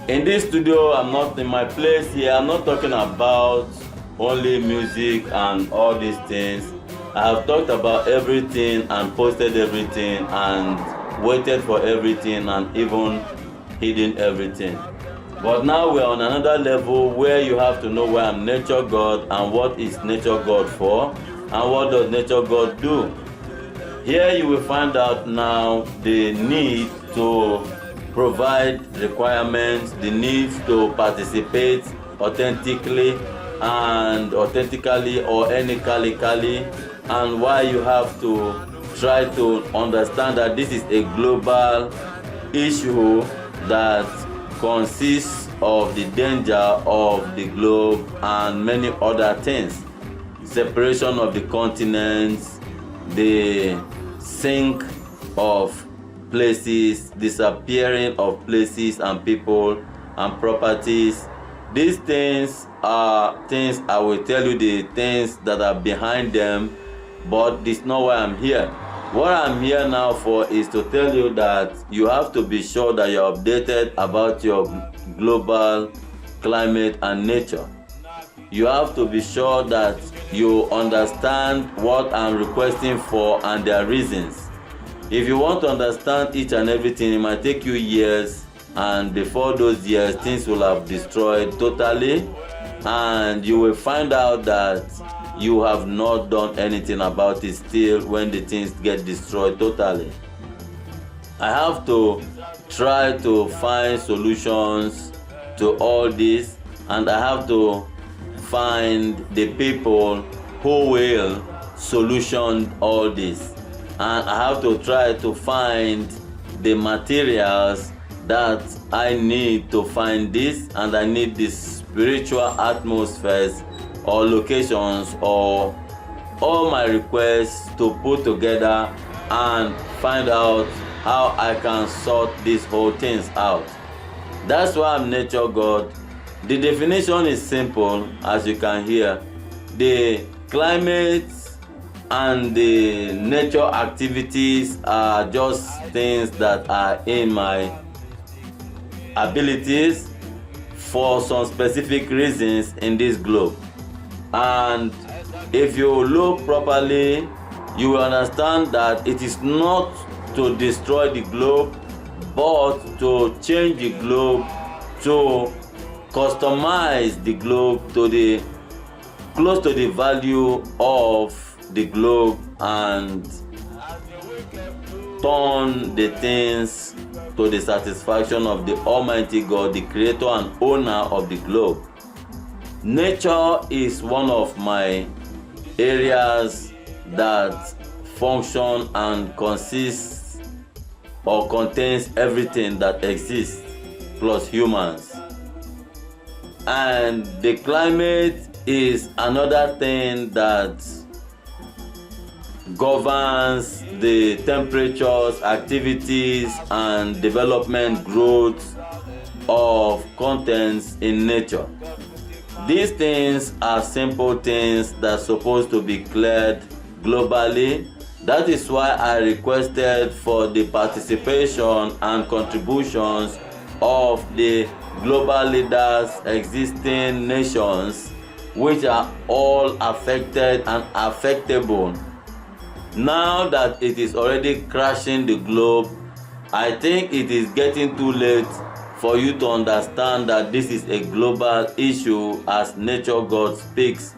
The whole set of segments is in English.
In this studio, I'm not in my place here. I'm not talking about only music and all these things. I have talked about everything and posted everything and waited for everything and even hidden everything. But now we're on another level where you have to know where I'm nature God and what is nature God for and what does nature God do. Here you will find out now the need to provide requirements, the need to participate authentically and authentically or anycalically, and why you have to try to understand that this is a global issue that consists of the danger of the globe and many other things. Separation of the continents, the sink of places, disappearing of places and people and properties. These things are things I will tell you the things that are behind them, but this is not why I'm here. What I'm here now for is to tell you that you have to be sure that you're updated about your global climate and nature. You have to be sure that you understand what I'm requesting for and their reasons. If you want to understand each and everything, it might take you years, and before those years, things will have destroyed totally, and you will find out that you have not done anything about it still when the things get destroyed totally. I have to try to find solutions to all this, and I have to find the people who will solution all this, and I have to try to find the materials that I need to find this, and I need the spiritual atmospheres or locations or all my requests to put together and find out how I can sort these whole things out. That's why I'm nature God. The definition is simple, as you can hear. The climate and the nature activities are just things that are in my abilities for some specific reasons in this globe. And if you look properly, you will understand that it is not to destroy the globe, but to change the globe, to customize the globe to the close to the value of the globe and turn the things to the satisfaction of the Almighty God, the creator and owner of the globe. Nature is one of my areas that function and consists or contains everything that exists plus humans. And the climate is another thing that governs the temperatures, activities, and development growth of contents in nature. These things are simple things that are supposed to be cleared globally. That is why I requested for the participation and contributions of the global leaders, existing nations, which are all affected and affectable. Now that it is already crashing the globe, I think it is getting too late for you to understand that this is a global issue as nature God speaks.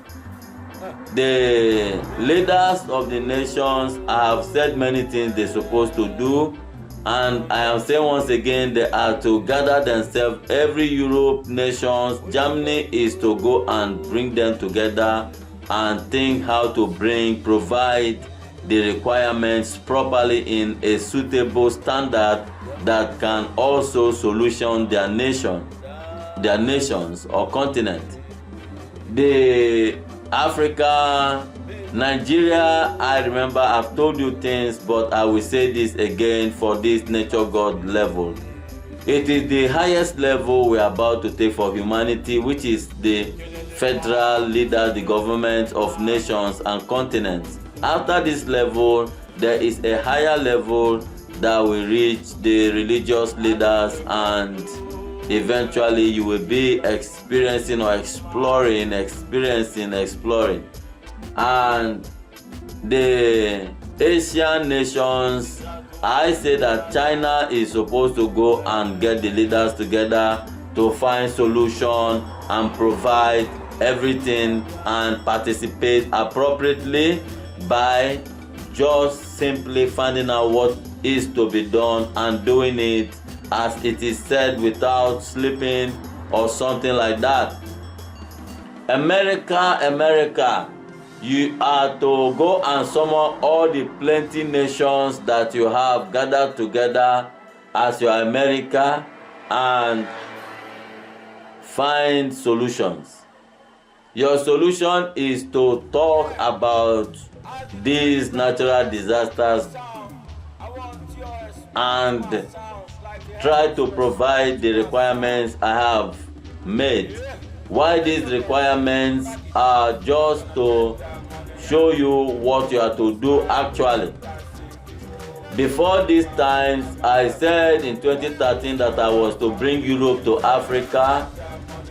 The leaders of the nations have said many things they're supposed to do, and I am saying once again, they are to gather themselves. Every Europe nations, Germany is to go and bring them together and think how to provide the requirements properly in a suitable standard that can also solution their nations or continent. The Africa, Nigeria, I remember I've told you things, but I will say this again for this nature God level. It is the highest level we are about to take for humanity, which is the federal leader, the government of nations and continents. After this level, there is a higher level that will reach the religious leaders and eventually you will be experiencing or exploring. And the Asian nations, I say that China is supposed to go and get the leaders together to find solution and provide everything and participate appropriately by just simply finding out what is to be done and doing it as it is said without sleeping or something like that. America, you are to go and summon all the plenty nations that you have gathered together as your America and find solutions. Your solution is to talk about these natural disasters and try to provide the requirements I have made. Why these requirements are just to show you what you are to do actually. Before these times, I said in 2013 that I was to bring Europe to Africa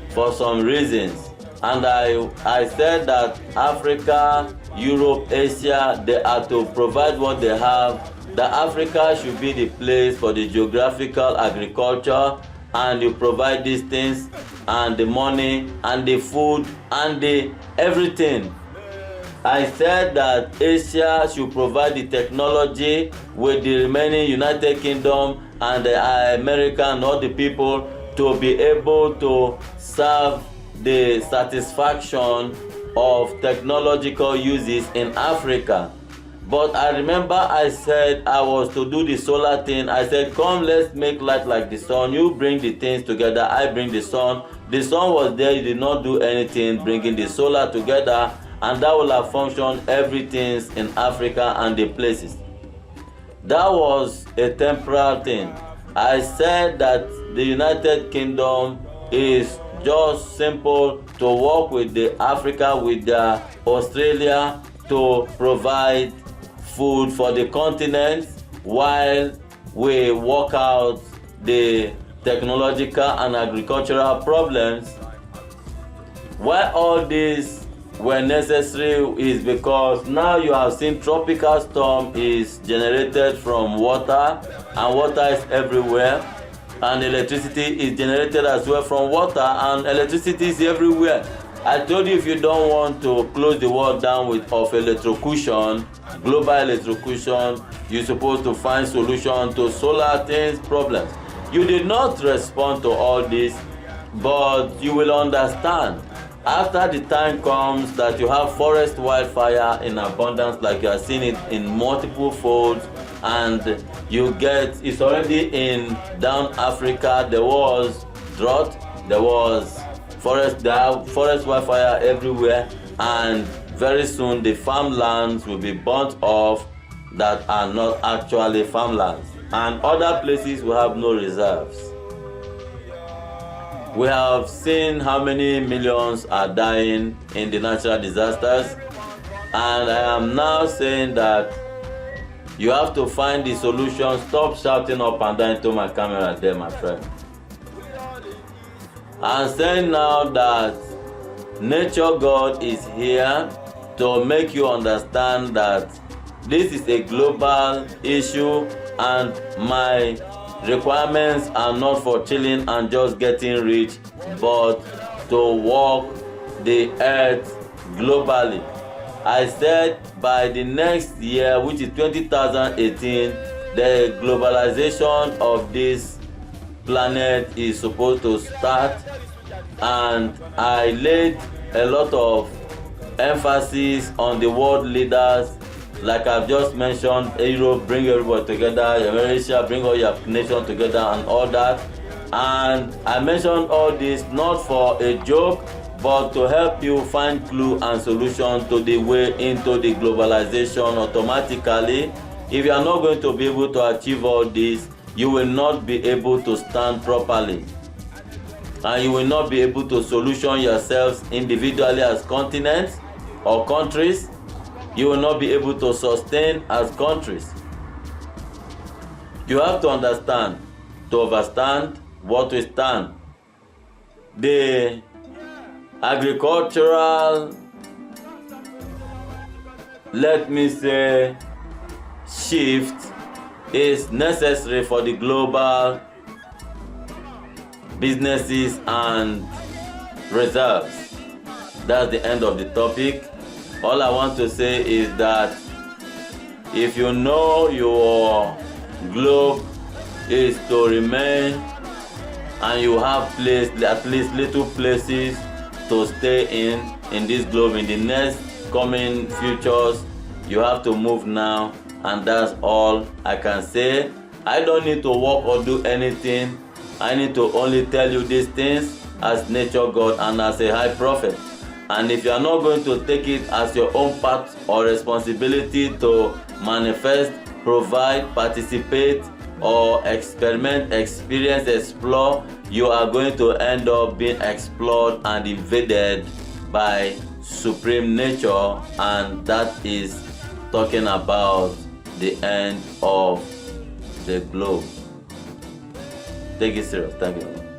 for some reasons. And I said that Africa, Europe, Asia, they are to provide what they have. That Africa should be the place for the geographical agriculture, and you provide these things and the money and the food and the everything. I said that Asia should provide the technology with the remaining United Kingdom and the America and all the people to be able to serve the satisfaction of technological uses in Africa. But I remember I said I was to do the solar thing. I said, come, let's make light like the sun. You bring the things together, I bring the sun. The sun was there, you did not do anything bringing the solar together, and that will have functioned everything in Africa and the places. That was a temporal thing. I said that the United Kingdom is just simple to work with the Africa, with the Australia to provide food for the continent while we work out the technological and agricultural problems. Why all these were necessary is because now you have seen tropical storm is generated from water, and water is everywhere, and electricity is generated as well from water, and electricity is everywhere. I told you, if you don't want to close the world down with electrocution, global electrocution, you're supposed to find solution to solar things problems. You did not respond to all this, but you will understand after the time comes that you have forest wildfire in abundance, like you are seeing it in multiple folds, and you get, it's already in down Africa. There was drought, there was forest wildfire everywhere, and very soon the farmlands will be burnt off that are not actually farmlands, and other places will have no reserves. We have seen how many millions are dying in the natural disasters, and I am now saying that you have to find the solution. Stop shouting up and down into my camera there, my friend. I'm saying now that nature God is here to make you understand that this is a global issue, and my requirements are not for chilling and just getting rich, but to walk the earth globally. I said by the next year, which is 2018, the globalization of this planet is supposed to start, and I laid a lot of emphasis on the world leaders. Like I've just mentioned, Europe, bring everybody together, America, bring all your nations together and all that. And I mentioned all this not for a joke, but to help you find clue and solution to the way into the globalization automatically. If you are not going to be able to achieve all this, you will not be able to stand properly, and you will not be able to solution yourselves individually as continents or countries. You will not be able to sustain as countries. You have to understand, to overstand what we stand. the agricultural, let me say, shift is necessary for the global businesses and reserves. That's the end of the topic. All I want to say is that if you know your globe is to remain and you have at least little places to stay in this globe in the next coming futures, you have to move now, and that's all I can say. I don't need to work or do anything. I need to only tell you these things as nature God and as a high prophet. And if you are not going to take it as your own part or responsibility to manifest, provide, participate, or experiment, experience, explore, you are going to end up being explored and invaded by supreme nature, and that is talking about the end of the globe. Take it serious. Thank you.